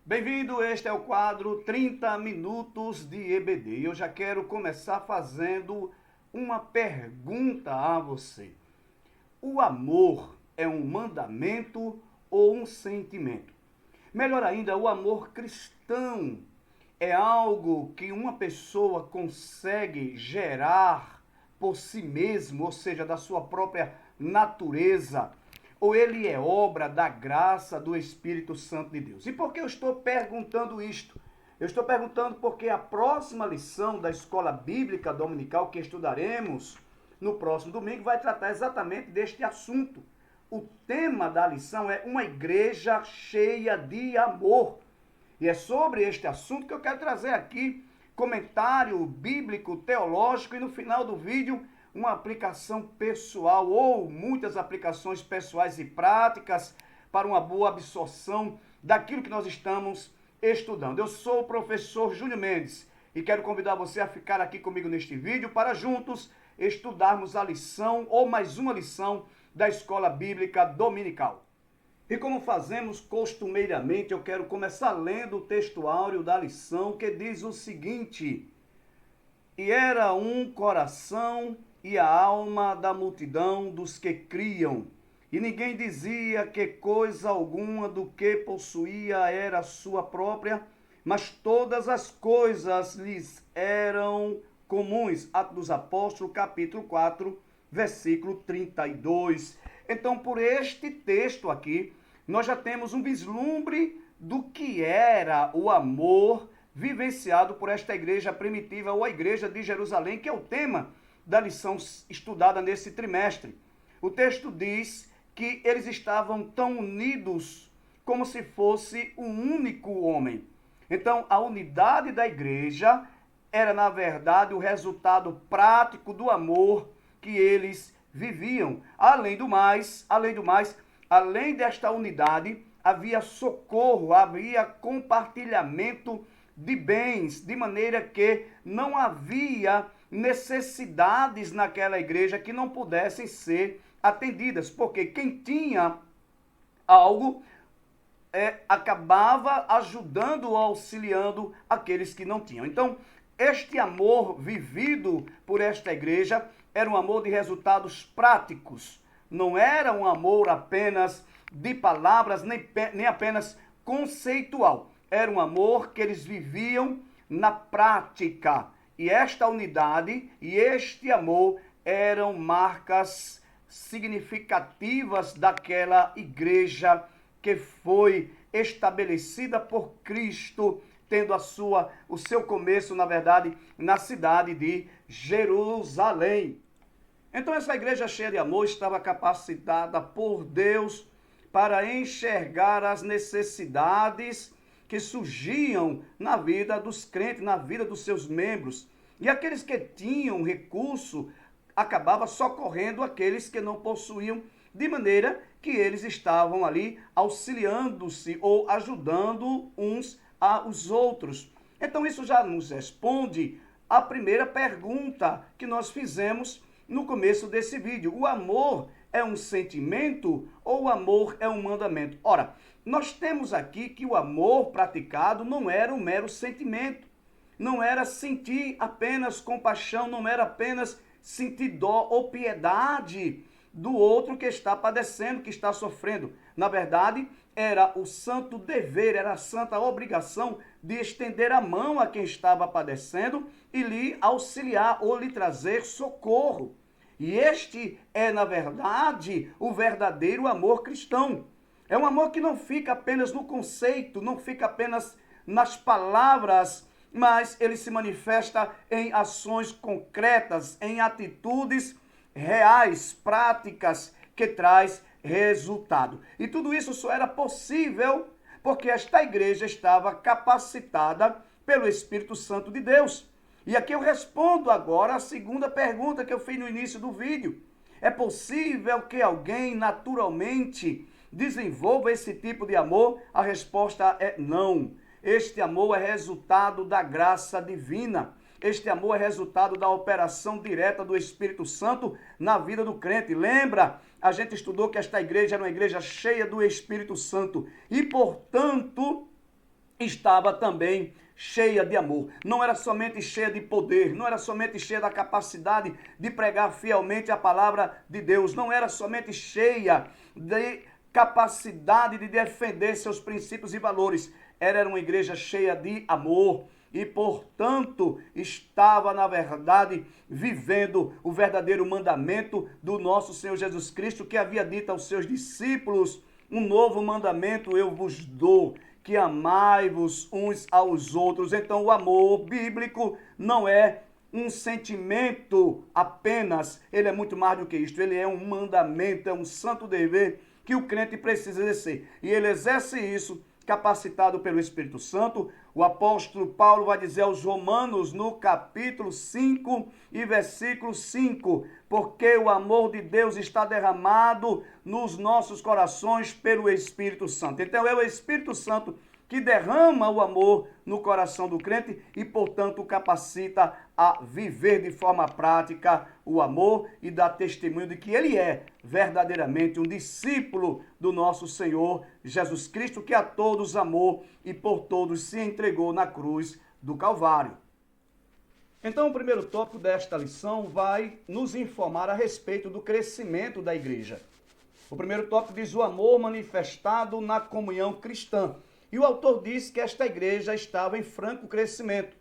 Bem-vindo, este é o quadro 30 Minutos de EBD. E eu já quero começar fazendo uma pergunta a você. O amor é um mandamento ou um sentimento? Melhor ainda, o amor cristão é algo que uma pessoa consegue gerar por si mesmo, ou seja, da sua própria natureza, ou ele é obra da graça do Espírito Santo de Deus? E por que eu estou perguntando isto? Eu estou perguntando porque a próxima lição da Escola Bíblica Dominical que estudaremos no próximo domingo vai tratar exatamente deste assunto. O tema da lição é uma igreja cheia de amor. E é sobre este assunto que eu quero trazer aqui comentário bíblico, teológico e no final do vídeo uma aplicação pessoal ou muitas aplicações pessoais e práticas para uma boa absorção daquilo que nós estamos estudando. Eu sou o professor Júnior Mendes e quero convidar você a ficar aqui comigo neste vídeo para juntos estudarmos a lição ou mais uma lição da Escola Bíblica Dominical. E como fazemos costumeiramente, eu quero começar lendo o texto áureo da lição que diz o seguinte: E era um coração e a alma da multidão dos que criam, e ninguém dizia que coisa alguma do que possuía era sua própria, mas todas as coisas lhes eram comuns. Atos dos Apóstolos, capítulo 4, versículo 32. Então, por este texto aqui, nós já temos um vislumbre do que era o amor vivenciado por esta igreja primitiva, ou a igreja de Jerusalém, que é o tema da lição estudada nesse trimestre. O texto diz que eles estavam tão unidos como se fosse um único homem. Então, a unidade da igreja era, na verdade, o resultado prático do amor que eles viviam. Além desta unidade, havia socorro, havia compartilhamento de bens, de maneira que não havia necessidades naquela igreja que não pudessem ser atendidas, porque quem tinha algo acabava ajudando ou auxiliando aqueles que não tinham. Então, este amor vivido por esta igreja era um amor de resultados práticos, não era um amor apenas de palavras, nem apenas conceitual. Era um amor que eles viviam na prática. E esta unidade e este amor eram marcas significativas daquela igreja que foi estabelecida por Cristo, tendo o seu começo, na verdade, na cidade de Jerusalém. Então essa igreja cheia de amor estava capacitada por Deus para enxergar as necessidades que surgiam na vida dos crentes, na vida dos seus membros. E aqueles que tinham recurso acabavam socorrendo aqueles que não possuíam, de maneira que eles estavam ali auxiliando-se ou ajudando uns aos outros. Então isso já nos responde a primeira pergunta que nós fizemos no começo desse vídeo. O amor é um sentimento ou o amor é um mandamento? Ora, nós temos aqui que o amor praticado não era um mero sentimento, não era sentir apenas compaixão, não era apenas sentir dó ou piedade do outro que está padecendo, que está sofrendo. Na verdade, era o santo dever, era a santa obrigação de estender a mão a quem estava padecendo e lhe auxiliar ou lhe trazer socorro. E este é, na verdade, o verdadeiro amor cristão. É um amor que não fica apenas no conceito, não fica apenas nas palavras, mas ele se manifesta em ações concretas, em atitudes reais, práticas, que traz resultado. E tudo isso só era possível porque esta igreja estava capacitada pelo Espírito Santo de Deus. E aqui eu respondo agora a segunda pergunta que eu fiz no início do vídeo. É possível que alguém naturalmente desenvolva esse tipo de amor? A resposta é não. Este amor é resultado da graça divina. Este amor é resultado da operação direta do Espírito Santo na vida do crente. Lembra? A gente estudou que esta igreja era uma igreja cheia do Espírito Santo. E, portanto, estava também cheia de amor. Não era somente cheia de poder, não era somente cheia da capacidade de pregar fielmente a palavra de Deus, não era somente cheia de capacidade de defender seus princípios e valores. Era uma igreja cheia de amor e, portanto, estava, na verdade, vivendo o verdadeiro mandamento do nosso Senhor Jesus Cristo, que havia dito aos seus discípulos: um novo mandamento eu vos dou, que amai-vos uns aos outros. Então, o amor bíblico não é um sentimento apenas, ele é muito mais do que isto. Ele é um mandamento, é um santo dever que o crente precisa exercer. E ele exerce isso capacitado pelo Espírito Santo. O apóstolo Paulo vai dizer aos Romanos, no capítulo 5 e versículo 5, porque o amor de Deus está derramado nos nossos corações pelo Espírito Santo. Então é o Espírito Santo que derrama o amor no coração do crente e, portanto, o capacita a viver de forma prática o amor e dar testemunho de que ele é verdadeiramente um discípulo do nosso Senhor Jesus Cristo, que a todos amou e por todos se entregou na cruz do Calvário. Então, o primeiro tópico desta lição vai nos informar a respeito do crescimento da igreja. O primeiro tópico diz o amor manifestado na comunhão cristã. E o autor diz que esta igreja estava em franco crescimento.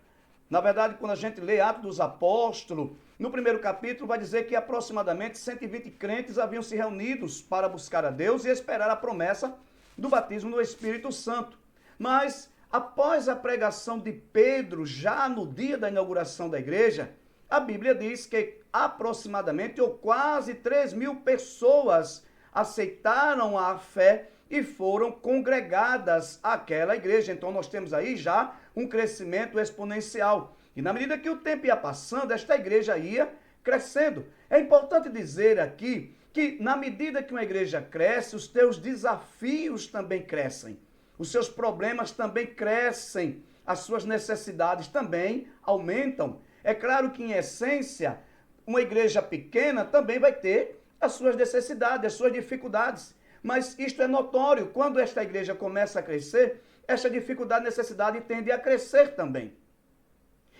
Na verdade, quando a gente lê Atos dos Apóstolos, no primeiro capítulo vai dizer que aproximadamente 120 crentes haviam se reunidos para buscar a Deus e esperar a promessa do batismo no Espírito Santo. Mas, após a pregação de Pedro, já no dia da inauguração da igreja, a Bíblia diz que aproximadamente ou quase 3.000 pessoas aceitaram a fé e foram congregadas àquela igreja. Então nós temos aí já um crescimento exponencial. E na medida que o tempo ia passando, esta igreja ia crescendo. É importante dizer aqui que na medida que uma igreja cresce, os teus desafios também crescem. Os seus problemas também crescem. As suas necessidades também aumentam. É claro que, em essência, uma igreja pequena também vai ter as suas necessidades, as suas dificuldades. Mas isto é notório, quando esta igreja começa a crescer, esta dificuldade e necessidade tende a crescer também.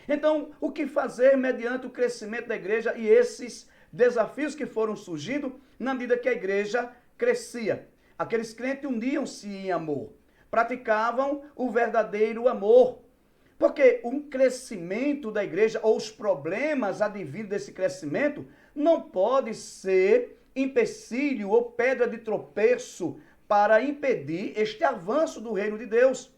Então, o que fazer mediante o crescimento da igreja e esses desafios que foram surgindo na medida que a igreja crescia? Aqueles crentes uniam-se em amor, praticavam o verdadeiro amor. Porque um crescimento da igreja, ou os problemas advindos desse crescimento, não pode ser empecilho ou pedra de tropeço para impedir este avanço do reino de Deus.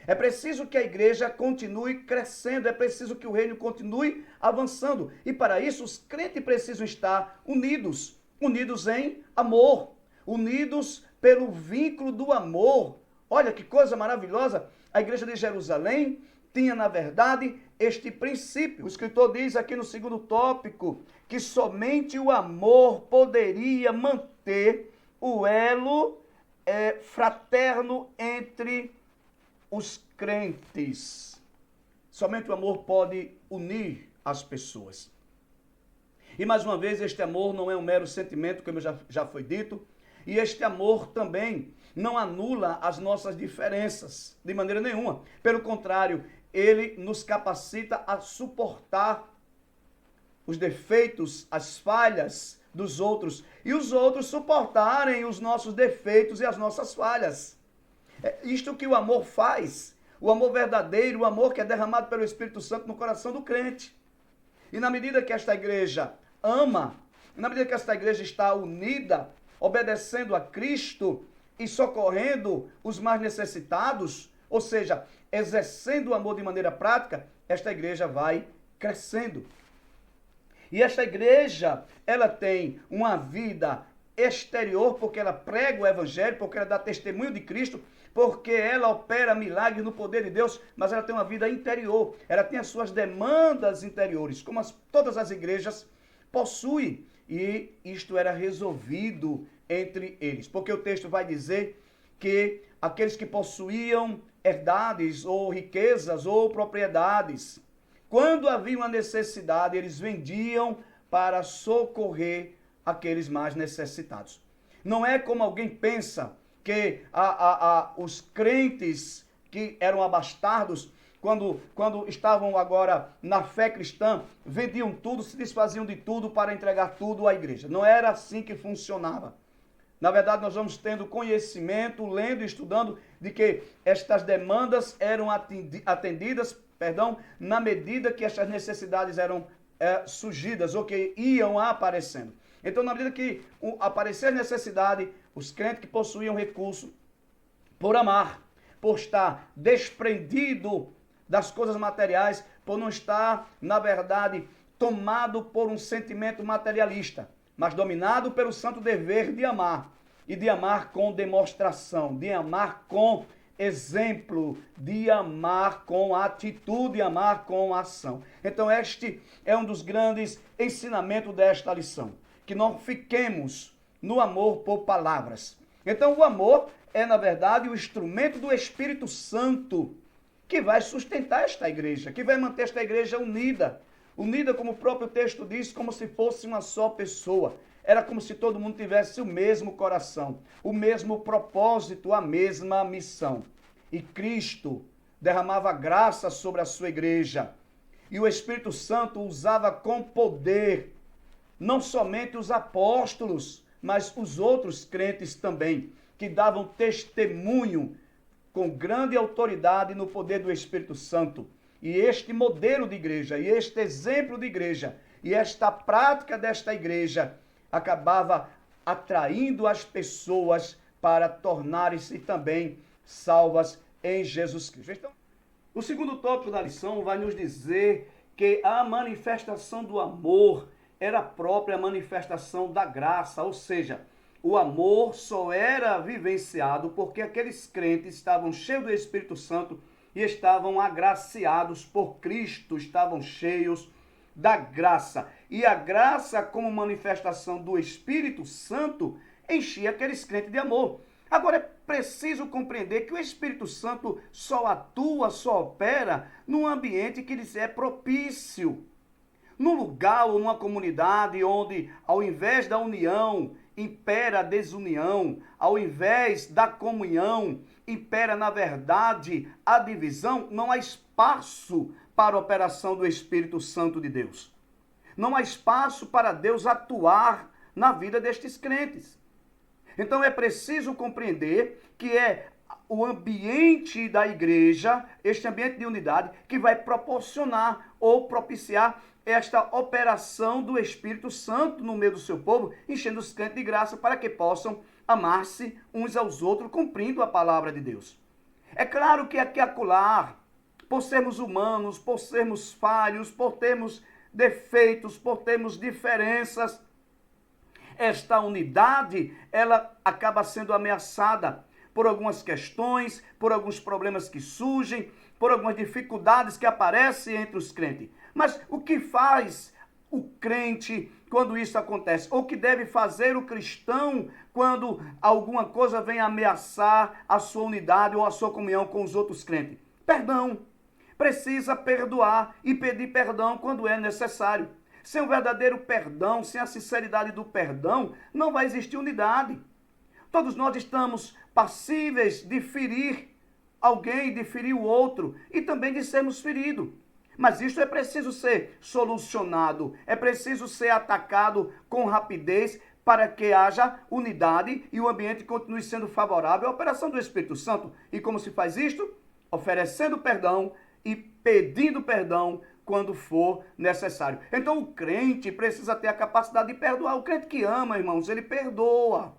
É preciso que a igreja continue crescendo, é preciso que o reino continue avançando. E para isso os crentes precisam estar unidos, unidos em amor, unidos pelo vínculo do amor. Olha que coisa maravilhosa, a igreja de Jerusalém tinha, na verdade, este princípio. O escritor diz aqui no segundo tópico que somente o amor poderia manter o elo fraterno entre os crentes. Somente o amor pode unir as pessoas. E mais uma vez, este amor não é um mero sentimento, como já foi dito, e este amor também não anula as nossas diferenças, de maneira nenhuma. Pelo contrário, ele nos capacita a suportar os defeitos, as falhas dos outros, e os outros suportarem os nossos defeitos e as nossas falhas. É isto que o amor faz, o amor verdadeiro, o amor que é derramado pelo Espírito Santo no coração do crente. E na medida que esta igreja ama, na medida que esta igreja está unida, obedecendo a Cristo e socorrendo os mais necessitados, ou seja, exercendo o amor de maneira prática, esta igreja vai crescendo. E esta igreja, ela tem uma vida exterior, porque ela prega o evangelho, porque ela dá testemunho de Cristo, porque ela opera milagres no poder de Deus, mas ela tem uma vida interior, ela tem as suas demandas interiores, como todas as igrejas possuem, e isto era resolvido entre eles, porque o texto vai dizer que aqueles que possuíam herdades ou riquezas ou propriedades, quando havia uma necessidade, eles vendiam para socorrer aqueles mais necessitados. Não é como alguém pensa que os crentes que eram abastardos, quando estavam agora na fé cristã, vendiam tudo, se desfaziam de tudo para entregar tudo à igreja. Não era assim que funcionava. Na verdade, nós vamos tendo conhecimento, lendo e estudando, de que estas demandas eram atendidas, na medida que estas necessidades eram surgidas ou que iam aparecendo. Então, na medida que aparecer necessidade, os crentes que possuíam recurso, por amar, por estar desprendido das coisas materiais, por não estar, na verdade, tomado por um sentimento materialista, mas dominado pelo santo dever de amar, e de amar com demonstração, de amar com exemplo, de amar com atitude, de amar com ação. Então este é um dos grandes ensinamentos desta lição, que não fiquemos no amor por palavras. Então o amor é, na verdade, o instrumento do Espírito Santo que vai sustentar esta igreja, que vai manter esta igreja unida, como o próprio texto diz, como se fosse uma só pessoa. Era como se todo mundo tivesse o mesmo coração, o mesmo propósito, a mesma missão. E Cristo derramava graça sobre a sua igreja. E o Espírito Santo usava com poder, não somente os apóstolos, mas os outros crentes também, que davam testemunho com grande autoridade no poder do Espírito Santo. E este modelo de igreja, e este exemplo de igreja, e esta prática desta igreja, acabava atraindo as pessoas para tornarem-se também salvas em Jesus Cristo. Então, o segundo tópico da lição vai nos dizer que a manifestação do amor era a própria manifestação da graça, ou seja, o amor só era vivenciado porque aqueles crentes estavam cheios do Espírito Santo e estavam agraciados por Cristo, estavam cheios da graça. E a graça, como manifestação do Espírito Santo, enchia aqueles crentes de amor. Agora, é preciso compreender que o Espírito Santo só atua, só opera num ambiente que lhes é propício. Num lugar ou numa comunidade onde, ao invés da união, impera a desunião, ao invés da comunhão, impera, na verdade, a divisão, não há espaço para a operação do Espírito Santo de Deus. Não há espaço para Deus atuar na vida destes crentes. Então é preciso compreender que é o ambiente da igreja, este ambiente de unidade, que vai proporcionar ou propiciar esta operação do Espírito Santo no meio do seu povo, enchendo os crentes de graça para que possam amar-se uns aos outros, cumprindo a palavra de Deus. É claro que aqui e acolá, por sermos humanos, por sermos falhos, por termos defeitos, por termos diferenças, esta unidade, ela acaba sendo ameaçada por algumas questões, por alguns problemas que surgem, por algumas dificuldades que aparecem entre os crentes. Mas o que faz o crente quando isso acontece? Ou o que deve fazer o cristão quando alguma coisa vem ameaçar a sua unidade ou a sua comunhão com os outros crentes? Perdão. Precisa perdoar e pedir perdão quando é necessário. Sem o verdadeiro perdão, sem a sinceridade do perdão, não vai existir unidade. Todos nós estamos passíveis de ferir alguém, de ferir o outro e também de sermos feridos. Mas isso é preciso ser solucionado, é preciso ser atacado com rapidez para que haja unidade e o ambiente continue sendo favorável à operação do Espírito Santo. E como se faz isto? Oferecendo perdão e pedindo perdão quando for necessário. Então o crente precisa ter a capacidade de perdoar. O crente que ama, irmãos, ele perdoa.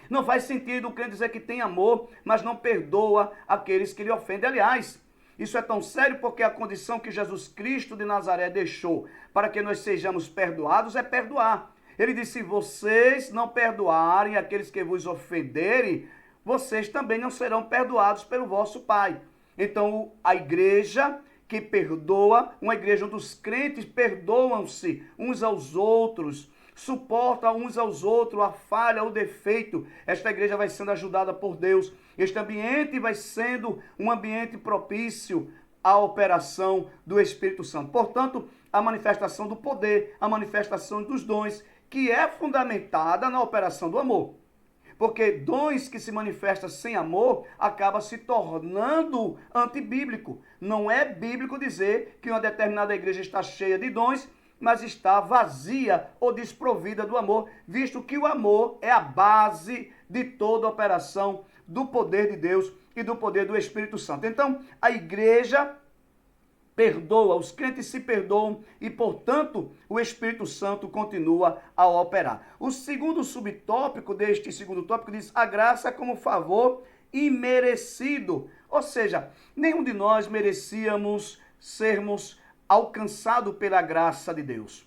Não faz sentido o crente dizer que tem amor, mas não perdoa aqueles que lhe ofendem. Aliás, isso é tão sério porque a condição que Jesus Cristo de Nazaré deixou para que nós sejamos perdoados é perdoar. Ele disse, se vocês não perdoarem aqueles que vos ofenderem, vocês também não serão perdoados pelo vosso Pai. Então, a igreja que perdoa, uma igreja onde os crentes perdoam-se uns aos outros, suportam uns aos outros a falha, o defeito. Esta igreja vai sendo ajudada por Deus. Este ambiente vai sendo um ambiente propício à operação do Espírito Santo. Portanto, a manifestação do poder, a manifestação dos dons, que é fundamentada na operação do amor. Porque dons que se manifestam sem amor acaba se tornando antibíblico. Não é bíblico dizer que uma determinada igreja está cheia de dons, mas está vazia ou desprovida do amor, visto que o amor é a base de toda a operação do poder de Deus e do poder do Espírito Santo. Então, a igreja perdoa, os crentes se perdoam e, portanto, o Espírito Santo continua a operar. O segundo subtópico deste segundo tópico diz: a graça como favor imerecido. Ou seja, nenhum de nós merecíamos sermos alcançados pela graça de Deus.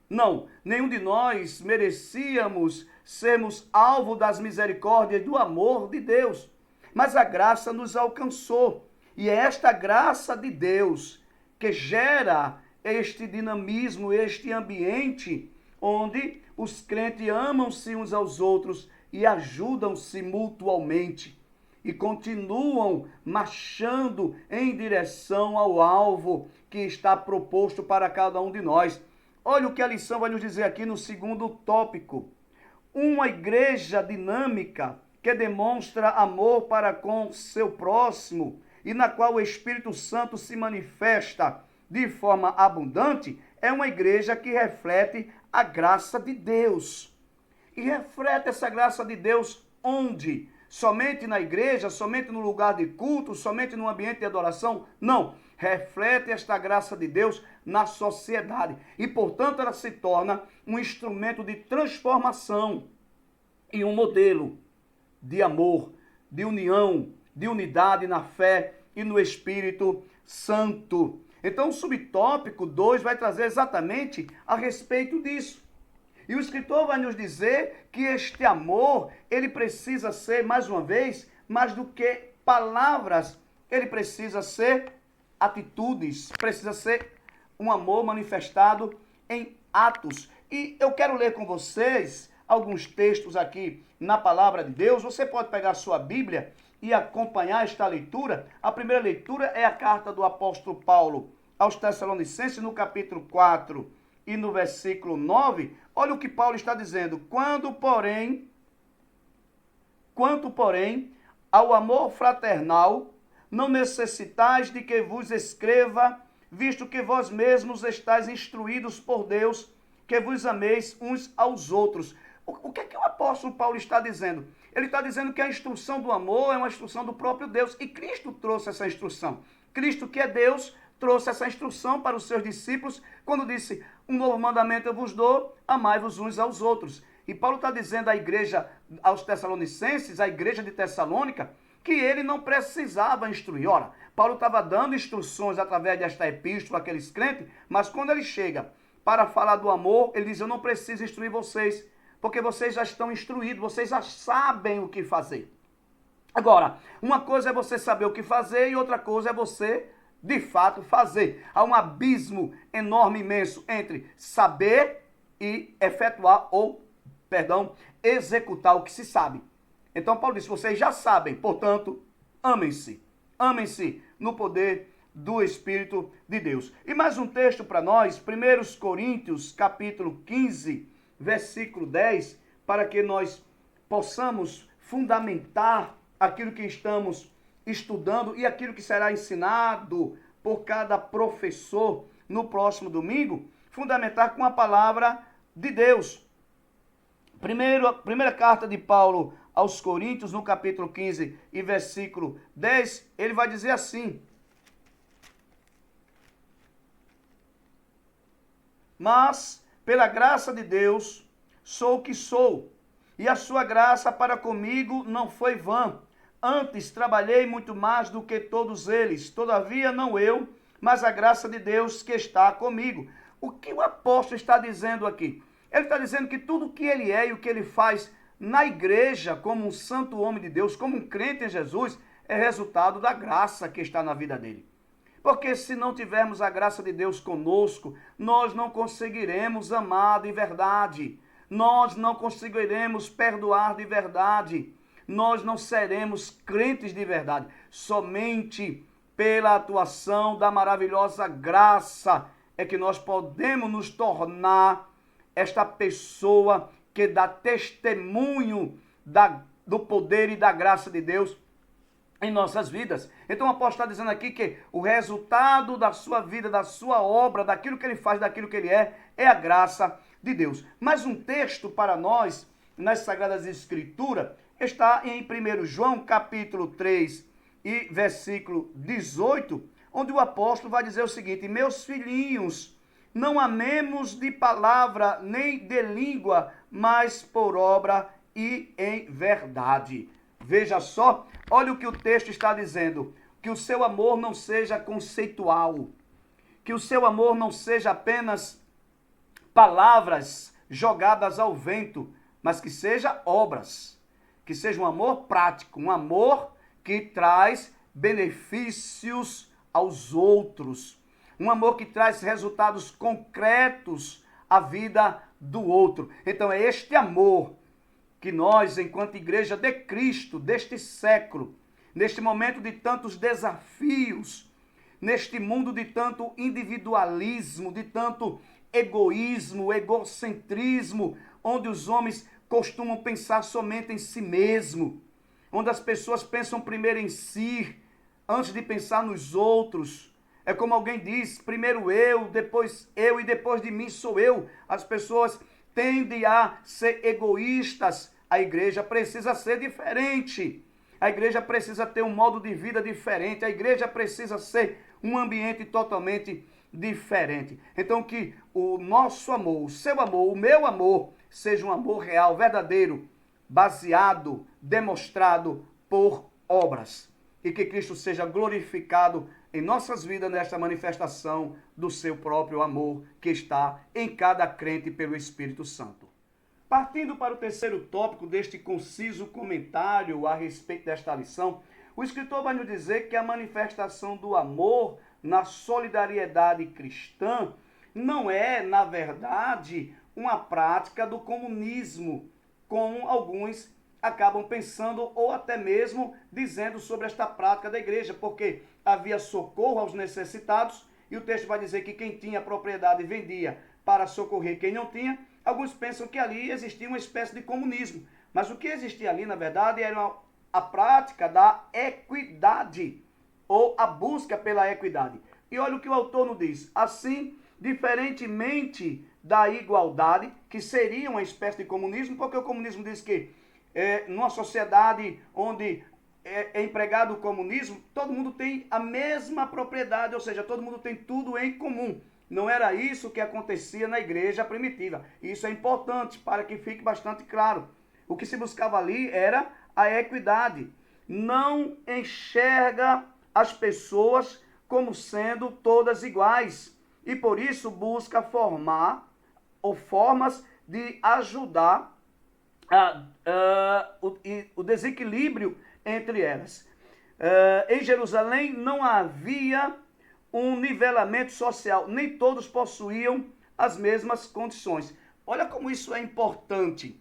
Não, nenhum de nós merecíamos sermos alvo das misericórdias do amor de Deus. Mas a graça nos alcançou. E é esta graça de Deus que gera este dinamismo, este ambiente onde os crentes amam-se uns aos outros e ajudam-se mutualmente e continuam marchando em direção ao alvo que está proposto para cada um de nós. Olha o que a lição vai nos dizer aqui no segundo tópico. Uma igreja dinâmica que demonstra amor para com seu próximo e na qual o Espírito Santo se manifesta de forma abundante, é uma igreja que reflete a graça de Deus. E reflete essa graça de Deus onde? Somente na igreja, somente no lugar de culto, somente no ambiente de adoração? Não. Reflete esta graça de Deus na sociedade. E, portanto, ela se torna um instrumento de transformação e um modelo de amor, de união, de unidade na fé e no Espírito Santo. Então, o subtópico 2 vai trazer exatamente a respeito disso. E o escritor vai nos dizer que este amor, ele precisa ser, mais uma vez, mais do que palavras, ele precisa ser atitudes, precisa ser um amor manifestado em atos. E eu quero ler com vocês alguns textos aqui na palavra de Deus. Você pode pegar a sua Bíblia e acompanhar esta leitura. A primeira leitura é a carta do apóstolo Paulo aos Tessalonicenses, no capítulo 4 e no versículo 9. Olha o que Paulo está dizendo: quanto, porém, ao amor fraternal, não necessitais de que vos escreva, visto que vós mesmos estáis instruídos por Deus, que vos ameis uns aos outros. O que é que o apóstolo Paulo está dizendo? Ele está dizendo que a instrução do amor é uma instrução do próprio Deus. E Cristo trouxe essa instrução. Cristo, que é Deus, trouxe essa instrução para os seus discípulos, quando disse: um novo mandamento eu vos dou, amai-vos uns aos outros. E Paulo está dizendo à igreja, aos Tessalonicenses, à igreja de Tessalônica, que ele não precisava instruir. Ora, Paulo estava dando instruções através desta epístola àqueles crentes, mas quando ele chega para falar do amor, ele diz: eu não preciso instruir vocês, porque vocês já estão instruídos, vocês já sabem o que fazer. Agora, uma coisa é você saber o que fazer e outra coisa é você, de fato, fazer. Há um abismo enorme, imenso, entre saber e efetuar executar o que se sabe. Então Paulo disse: vocês já sabem, portanto, amem-se. Amem-se no poder do Espírito de Deus. E mais um texto para nós, 1 Coríntios, capítulo 15, versículo 10, para que nós possamos fundamentar aquilo que estamos estudando e aquilo que será ensinado por cada professor no próximo domingo, fundamentar com a palavra de Deus. Primeira carta de Paulo aos Coríntios, no capítulo 15 e versículo 10, ele vai dizer assim: mas, pela graça de Deus, sou o que sou, e a sua graça para comigo não foi vã. Antes trabalhei muito mais do que todos eles, todavia não eu, mas a graça de Deus que está comigo. O que o apóstolo está dizendo aqui? Ele está dizendo que tudo o que ele é e o que ele faz na igreja, como um santo homem de Deus, como um crente em Jesus, é resultado da graça que está na vida dele. Porque se não tivermos a graça de Deus conosco, nós não conseguiremos amar de verdade, nós não conseguiremos perdoar de verdade, nós não seremos crentes de verdade. Somente pela atuação da maravilhosa graça é que nós podemos nos tornar esta pessoa que dá testemunho do poder e da graça de Deus em nossas vidas. Então o apóstolo está dizendo aqui que o resultado da sua vida, da sua obra, daquilo que ele faz, daquilo que ele é a graça de Deus. Mas um texto para nós, nas Sagradas Escrituras, está em 1 João capítulo 3 e versículo 18, onde o apóstolo vai dizer o seguinte: meus filhinhos, não amemos de palavra nem de língua, mas por obra e em verdade. Veja só, olha o que o texto está dizendo, que o seu amor não seja conceitual, que o seu amor não seja apenas palavras jogadas ao vento, mas que seja obras, que seja um amor prático, um amor que traz benefícios aos outros, um amor que traz resultados concretos à vida do outro. Então é este amor que nós, enquanto igreja de Cristo, deste século, neste momento de tantos desafios, neste mundo de tanto individualismo, de tanto egoísmo, egocentrismo, onde os homens costumam pensar somente em si mesmo, onde as pessoas pensam primeiro em si, antes de pensar nos outros. É como alguém diz, primeiro eu e depois de mim sou eu. As pessoas tendem a ser egoístas. A igreja precisa ser diferente. A igreja precisa ter um modo de vida diferente. A igreja precisa ser um ambiente totalmente diferente. Então que o nosso amor, o seu amor, o meu amor, seja um amor real, verdadeiro, baseado, demonstrado por obras. E que Cristo seja glorificado em nossas vidas nesta manifestação do seu próprio amor que está em cada crente pelo Espírito Santo. Partindo para o terceiro tópico deste conciso comentário a respeito desta lição, o escritor vai nos dizer que a manifestação do amor na solidariedade cristã não é, na verdade, uma prática do comunismo, como alguns acabam pensando ou até mesmo dizendo sobre esta prática da igreja, porque havia socorro aos necessitados e o texto vai dizer que quem tinha propriedade vendia para socorrer quem não tinha. Alguns pensam que ali existia uma espécie de comunismo, mas o que existia ali, na verdade, era a prática da equidade ou a busca pela equidade. E olha o que o autor nos diz: assim, diferentemente da igualdade, que seria uma espécie de comunismo, porque o comunismo diz que numa sociedade onde é empregado o comunismo, todo mundo tem a mesma propriedade, ou seja, todo mundo tem tudo em comum. Não era isso que acontecia na igreja primitiva. Isso é importante para que fique bastante claro. O que se buscava ali era a equidade. Não enxerga as pessoas como sendo todas iguais. E por isso busca formar ou formas de ajudar o desequilíbrio entre elas. Em Jerusalém não havia um nivelamento social, nem todos possuíam as mesmas condições. Olha como isso é importante,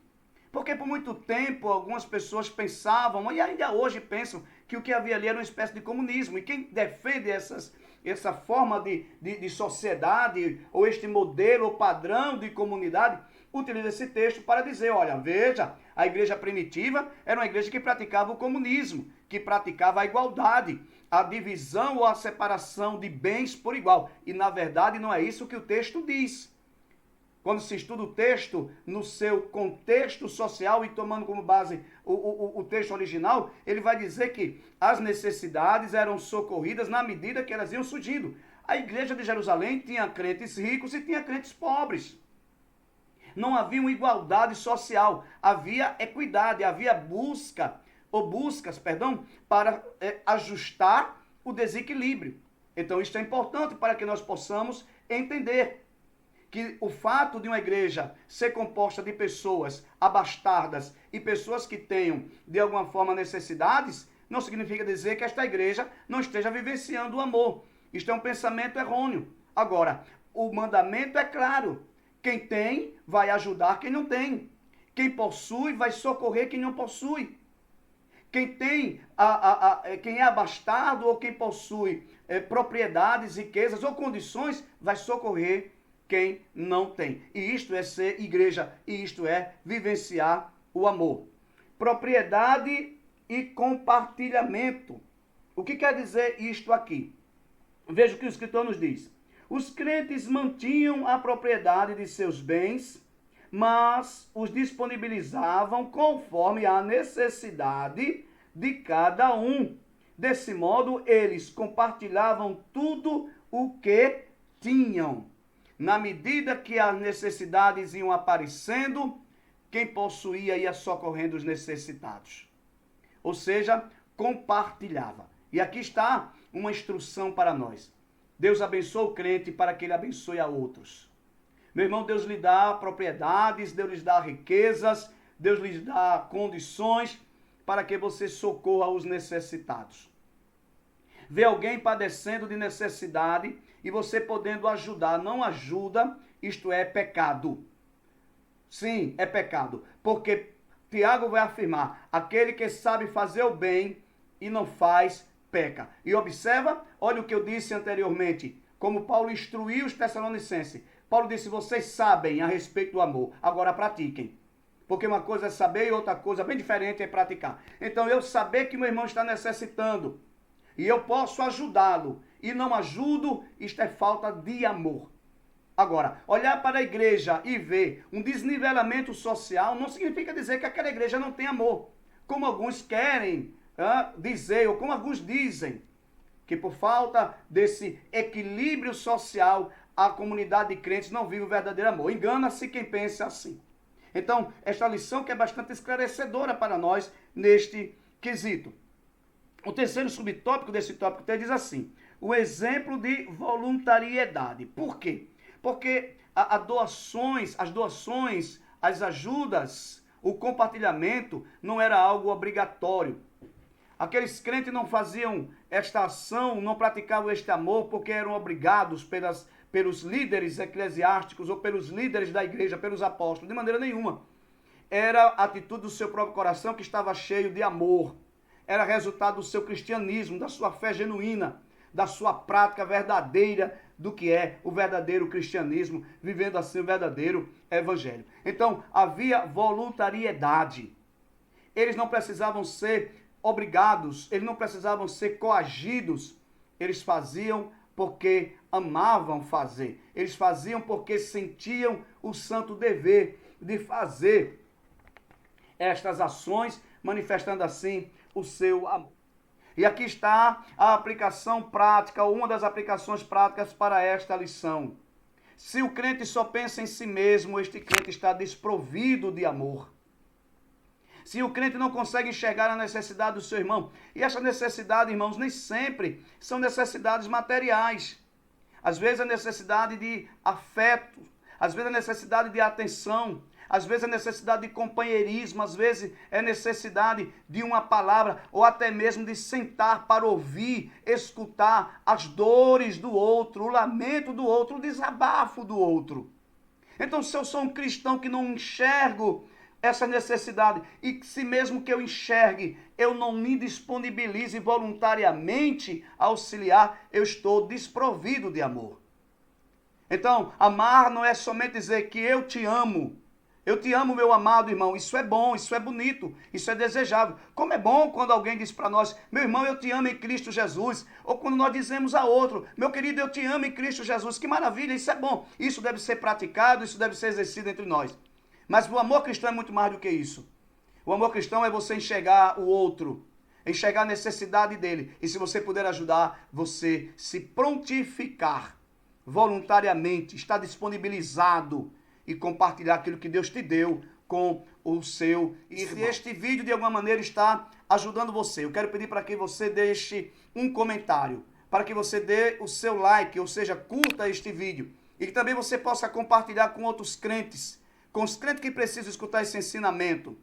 porque por muito tempo algumas pessoas pensavam, e ainda hoje pensam, que o que havia ali era uma espécie de comunismo, e quem defende essa forma de sociedade, ou este modelo ou padrão de comunidade, utiliza esse texto para dizer, olha, veja, a igreja primitiva era uma igreja que praticava o comunismo, que praticava a igualdade, a divisão ou a separação de bens por igual. E na verdade não é isso que o texto diz. Quando se estuda o texto no seu contexto social e tomando como base o texto original, ele vai dizer que as necessidades eram socorridas na medida que elas iam surgindo. A igreja de Jerusalém tinha crentes ricos e tinha crentes pobres. Não havia uma igualdade social, havia equidade, havia buscas, para ajustar o desequilíbrio. Então isso é importante para que nós possamos entender que o fato de uma igreja ser composta de pessoas abastardas e pessoas que tenham, de alguma forma, necessidades, não significa dizer que esta igreja não esteja vivenciando o amor. Isto é um pensamento errôneo. Agora, o mandamento é claro. Quem tem vai ajudar quem não tem. Quem possui vai socorrer quem não possui. Quem tem, quem é abastado ou quem possui propriedades, riquezas ou condições, vai socorrer quem não tem. E isto é ser igreja, e isto é vivenciar o amor. propriedade e compartilhamento. O que quer dizer isto aqui? Veja o que o escritor nos diz. Os crentes mantinham a propriedade de seus bens, mas os disponibilizavam conforme a necessidade de cada um. Desse modo, eles compartilhavam tudo o que tinham. Na medida que as necessidades iam aparecendo, quem possuía ia socorrendo os necessitados. Ou seja, compartilhava. E aqui está uma instrução para nós. Deus abençoa o crente para que ele abençoe a outros. Meu irmão, Deus lhe dá propriedades, Deus lhe dá riquezas, Deus lhe dá condições para que você socorra os necessitados. Vê alguém padecendo de necessidade e você podendo ajudar, não ajuda, isto é pecado. Sim, é pecado, porque Tiago vai afirmar, aquele que sabe fazer o bem e não faz, peca. E observa, olha o que eu disse anteriormente, como Paulo instruiu os Tessalonicenses. Paulo disse, vocês sabem a respeito do amor, agora pratiquem. Porque uma coisa é saber e outra coisa bem diferente é praticar. Então eu saber que meu irmão está necessitando e eu posso ajudá-lo e não ajudo, isto é falta de amor. Agora, olhar para a igreja e ver um desnivelamento social não significa dizer que aquela igreja não tem amor. Como alguns querem dizer, ou como alguns dizem, que por falta desse equilíbrio social, a comunidade de crentes não vive o verdadeiro amor. Engana-se quem pensa assim. Então, esta lição que é bastante esclarecedora para nós neste quesito. O terceiro subtópico desse tópico diz assim, o exemplo de voluntariedade. Por quê? Porque as doações, as ajudas, o compartilhamento não era algo obrigatório. Aqueles crentes não faziam esta ação, não praticavam este amor porque eram obrigados pelos líderes eclesiásticos ou pelos líderes da igreja, pelos apóstolos, de maneira nenhuma. Era a atitude do seu próprio coração que estava cheio de amor. Era resultado do seu cristianismo, da sua fé genuína, da sua prática verdadeira do que é o verdadeiro cristianismo, vivendo assim o verdadeiro evangelho. Então, havia voluntariedade. Eles não precisavam ser obrigados, eles não precisavam ser coagidos. Eles faziam porque amavam fazer. Eles faziam porque sentiam o santo dever de fazer estas ações, manifestando assim o seu amor. E aqui está a aplicação prática, uma das aplicações práticas para esta lição. Se o crente só pensa em si mesmo, este crente está desprovido de amor. Se o crente não consegue enxergar a necessidade do seu irmão, e essa necessidade, irmãos, nem sempre são necessidades materiais. Às vezes a necessidade de afeto, às vezes a necessidade de atenção, às vezes a necessidade de companheirismo, às vezes é necessidade de uma palavra, ou até mesmo de sentar para ouvir, escutar as dores do outro, o lamento do outro, o desabafo do outro. Então, se eu sou um cristão que não enxergo essa necessidade, e se mesmo que eu enxergue, eu não me disponibilize voluntariamente a auxiliar, eu estou desprovido de amor. Então, amar não é somente dizer que eu te amo, meu amado irmão, isso é bom, isso é bonito, isso é desejável. Como é bom quando alguém diz para nós, meu irmão, eu te amo em Cristo Jesus. Ou quando nós dizemos a outro, meu querido, eu te amo em Cristo Jesus. Que maravilha, isso é bom. Isso deve ser praticado, isso deve ser exercido entre nós. Mas o amor cristão é muito mais do que isso. O amor cristão é você enxergar o outro, enxergar a necessidade dele. E se você puder ajudar, você se prontificar voluntariamente, estar disponibilizado e compartilhar aquilo que Deus te deu com o seu irmão. Se este vídeo de alguma maneira está ajudando você, eu quero pedir para que você deixe um comentário, para que você dê o seu like, ou seja, curta este vídeo, e que também você possa compartilhar com outros crentes, com os crentes que precisam escutar esse ensinamento.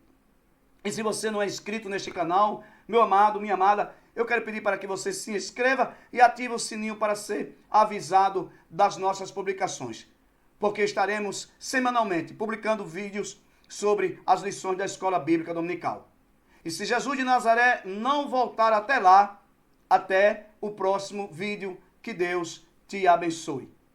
E se você não é inscrito neste canal, meu amado, minha amada, eu quero pedir para que você se inscreva e ative o sininho para ser avisado das nossas publicações. Porque estaremos semanalmente publicando vídeos sobre as lições da Escola Bíblica Dominical. E se Jesus de Nazaré não voltar até lá, até o próximo vídeo, que Deus te abençoe.